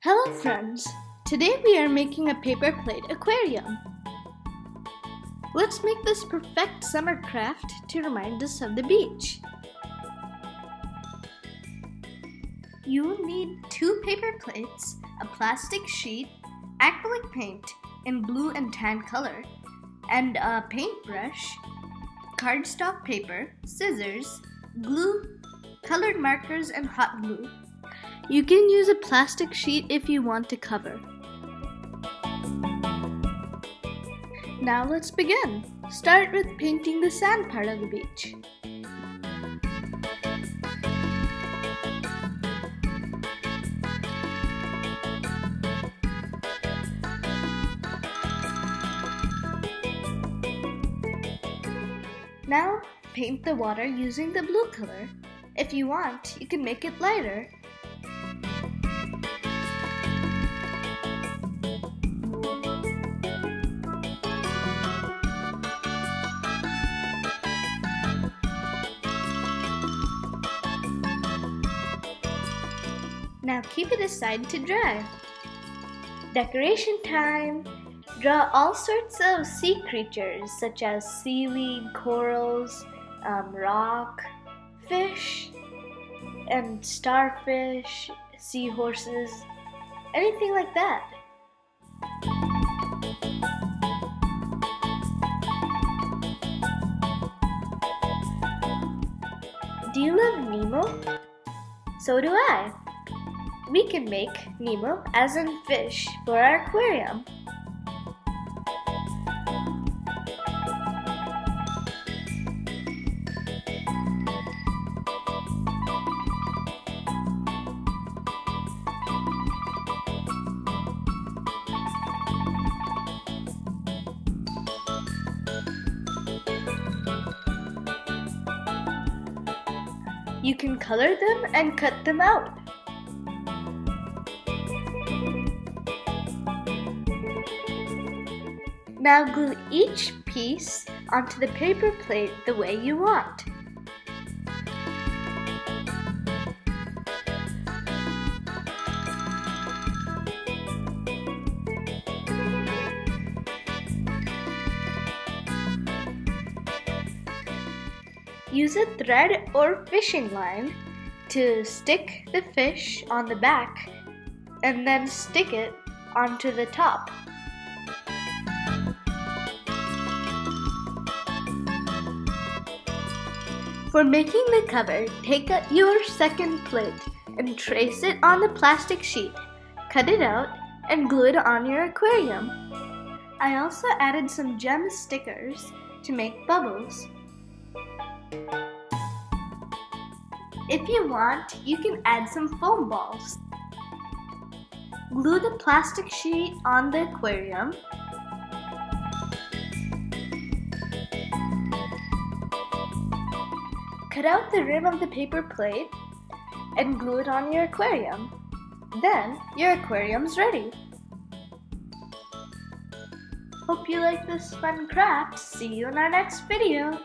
Hello friends! Today we are making a paper plate aquarium. Let's make this perfect summer craft to remind us of the beach. You will need 2 paper plates, a plastic sheet, acrylic paint in blue and tan color, and a paintbrush, cardstock paper, scissors, glue, colored markers, and hot glue. You can use a plastic sheet if you want to cover. Now let's begin. Start with painting the sand part of the beach. Now paint the water using the blue color. If you want, you can make it lighter. Now keep it aside to dry. Decoration time! Draw all sorts of sea creatures such as seaweed, corals, rock, fish, and starfish, seahorses, anything like that. Do you love Nemo? So do I. We can make Nemo, as in fish, for our aquarium. You can color them and cut them out. Now glue each piece onto the paper plate the way you want. Use a thread or fishing line to stick the fish on the back and then stick it onto the top. For making the cover, take out your second plate and trace it on the plastic sheet. Cut it out and glue it on your aquarium. I also added some gem stickers to make bubbles. If you want, you can add some foam balls. Glue the plastic sheet on the aquarium. Cut out the rim of the paper plate and glue it on your aquarium. Then your aquarium's ready. Hope you like this fun craft. See you in our next video.